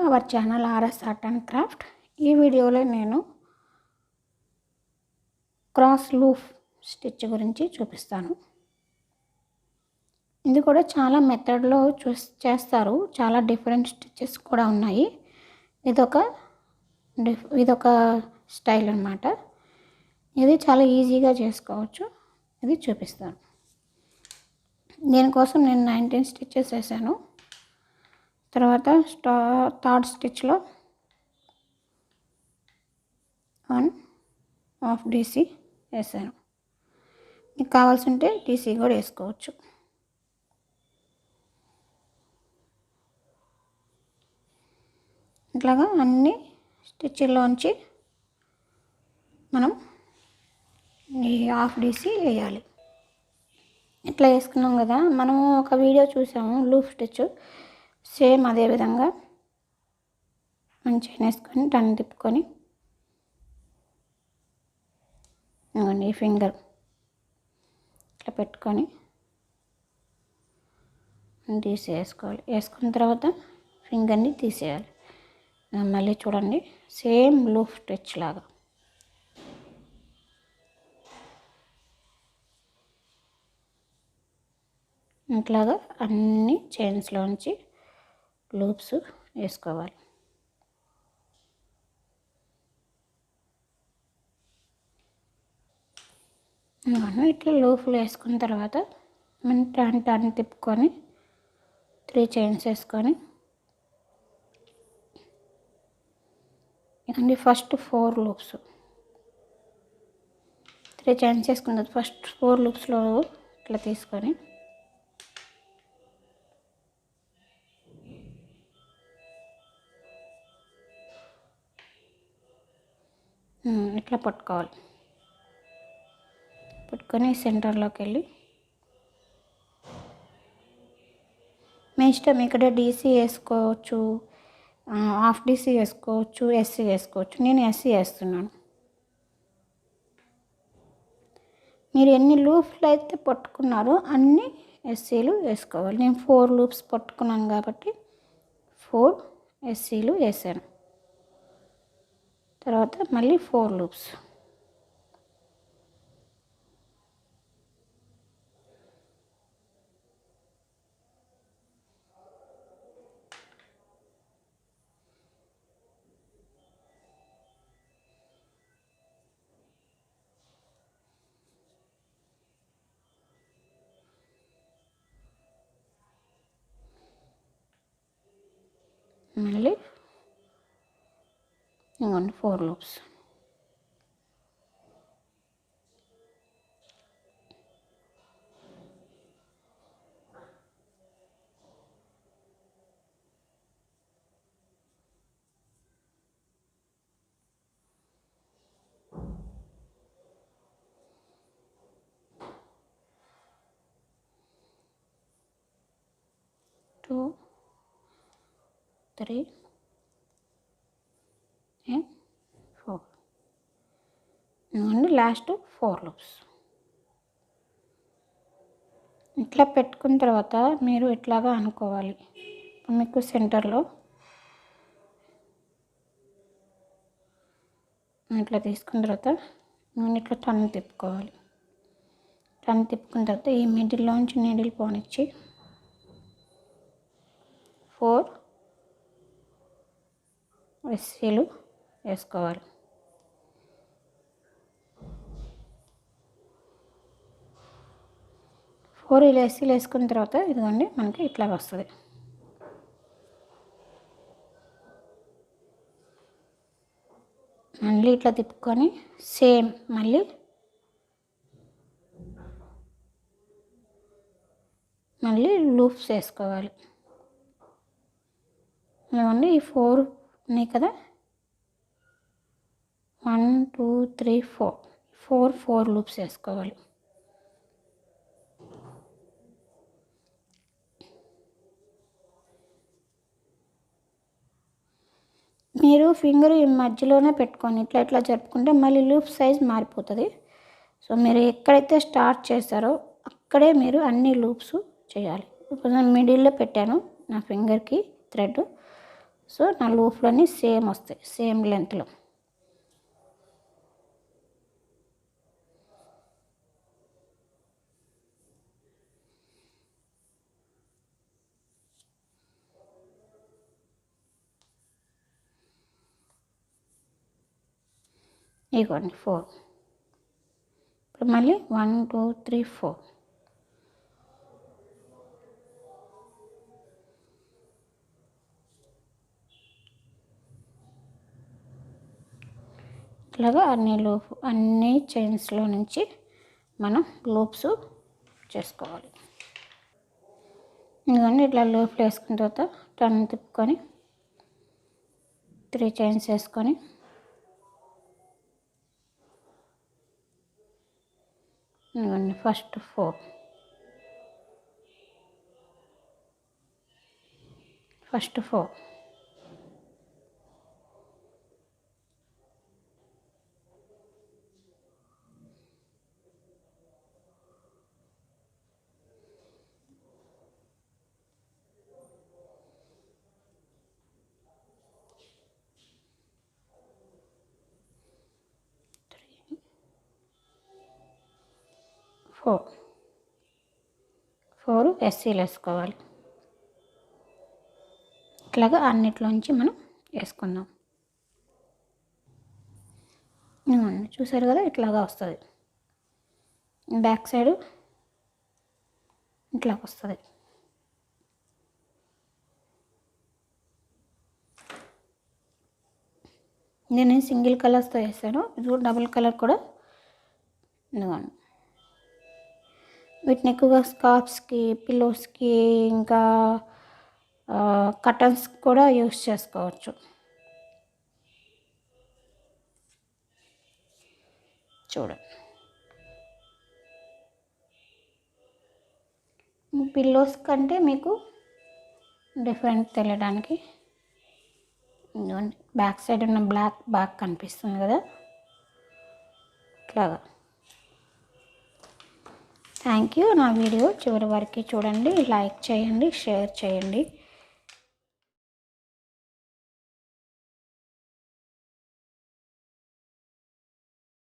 Our channel RS art and craft. ఈ వీడియోలో నేను క్రాస్ లూప్ స్టిచ్ గురించి చూపిస్తాను. ఇది కూడా చాలా మెథడ్లో చేస్తారు. చాలా డిఫరెంట్ స్టిచెస్ కూడా ఉన్నాయి. ఇదొక స్టైల్ అన్నమాట. ఇది చాలా ఈజీగా చేసుకోవచ్చు. ఇది చూపిస్తాను. దీనికోసం నేను 19 స్టిచెస్ వేసాను. తర్వాత థర్డ్ స్టిచ్లో 1/2 DC వేసాను. మీకు కావాల్సి ఉంటే DC కూడా వేసుకోవచ్చు. ఇట్లాగా అన్ని స్టిచ్లోంచి మనం ఈ 1/2 DC వేయాలి. ఇట్లా వేసుకున్నాం కదా, మనము ఒక వీడియో చూసాము లూప్ స్టిచ్, సేమ్ అదే విధంగా మంచిగా వేసుకొని టర్న్ తిప్పుకొని ఈ ఫింగర్ ఇట్లా పెట్టుకొని తీసేసుకోవాలి. వేసుకున్న తర్వాత ఫింగర్ని తీసేయాలి. మళ్ళీ చూడండి, సేమ్ లూప్ స్టిచ్ లాగా ఇట్లాగా అన్ని చైన్స్లోంచి లూప్స్ వేసుకోవాలి. ఇట్లా లూప్లు వేసుకున్న తర్వాత మనం టర్న్ తిప్పుకొని 3 చైన్స్ వేసుకొని ఇదండి ఫస్ట్ 4 లూప్స్. 3 చైన్స్ వేసుకున్న తర్వాత ఫస్ట్ 4 లూప్స్లో ఇట్లా తీసుకొని ఇట్లా పట్టుకోవాలి. పట్టుకొని సెంటర్లోకి వెళ్ళి మీ ఇష్టం, ఇక్కడ DC వేసుకోవచ్చు, 1/2 DC వేసుకోవచ్చు, SC వేసుకోవచ్చు. నేను SC వేస్తున్నాను. మీరు ఎన్ని లూప్లు అయితే పట్టుకున్నారో అన్ని SCలు వేసుకోవాలి. నేను 4 లూప్స్ పట్టుకున్నాను కాబట్టి 4 SCలు వేసాను. తర్వాత మళ్ళీ 4 లూప్స్. మళ్ళీ 4 loops. Two, 3 and 4. And last 4 loops. ఇట్లా పెట్టుకున్న తర్వాత మీరు ఇట్లాగా అనుకోవాలి. మీకు సెంటర్లో ఇట్లా తీసుకున్న తర్వాత నేను ఇట్లా టర్న్ తిప్పుకోవాలి. టర్న్ తిప్పుకున్న తర్వాత ఈ మిడిల్లోంచి నీడిల్ పోనిచ్చి 4 SCలు వేసుకోవాలి. 4 SCలు వేసుకున్న తర్వాత ఇదిగోండి మనకి ఇట్లా వస్తుంది. మళ్ళీ ఇట్లా తిప్పుకొని సేమ్ మళ్ళీ లూప్స్ వేసుకోవాలి. ఇదిగోండి ఈ 4 ఉన్నాయి కదా, 1 2 3 4 లూప్స్ వేసుకోవాలి. మీరు ఫింగర్ ఈ మధ్యలోనే పెట్టుకొని ఇట్లా జరుపుకుంటే మళ్ళీ లూప్ సైజ్ మారిపోతుంది. సో మీరు ఎక్కడైతే స్టార్ట్ చేస్తారో అక్కడే మీరు అన్ని లూప్స్ చేయాలి. ఇప్పుడు నేను మిడిల్లో పెట్టాను నా ఫింగర్కి థ్రెడ్. సో నా లూప్లన్నీ సేమ్ వస్తాయి, సేమ్ లెంత్లో. ఇదిగోండి 4. ఇప్పుడు మళ్ళీ 1 2 3 4. ఇట్లాగా అన్ని చైన్స్లో నుంచి మనం లూప్స్ చేసుకోవాలి. ఎందుకంటే ఇట్లా లూప్ వేసుకున్న తర్వాత టర్న్ తిప్పుకొని 3 చైన్స్ వేసుకొని ఇదిగోండి ఫస్ట్ 4, ఫస్ట్ 4, ఫోర్ ఎస్సీలు వేసుకోవాలి. ఇట్లాగా అన్నిట్లోంచి మనం వేసుకుందాం. చూసారు కదా, ఇట్లాగా వస్తుంది. బ్యాక్ సైడ్ ఇట్లాగ వస్తుంది. నేను సింగిల్ కలర్స్తో వేసాను. ఇది డబుల్ కలర్ కూడా ఇదిగోండి. వీటిని ఎక్కువగా స్కార్ఫ్స్కి, పిల్లోస్కి, ఇంకా కర్టన్స్ కూడా యూస్ చేసుకోవచ్చు. చూడండి, పిల్లోస్ కంటే మీకు డిఫరెంట్ తెలియడానికి బ్యాక్ సైడ్ ఉన్న బ్లాక్ బాగా కనిపిస్తుంది కదా, ఇట్లాగా. Thank you. నా వీడియో చివరి వరకు చూడండి, లైక్ చేయండి, షేర్ చేయండి.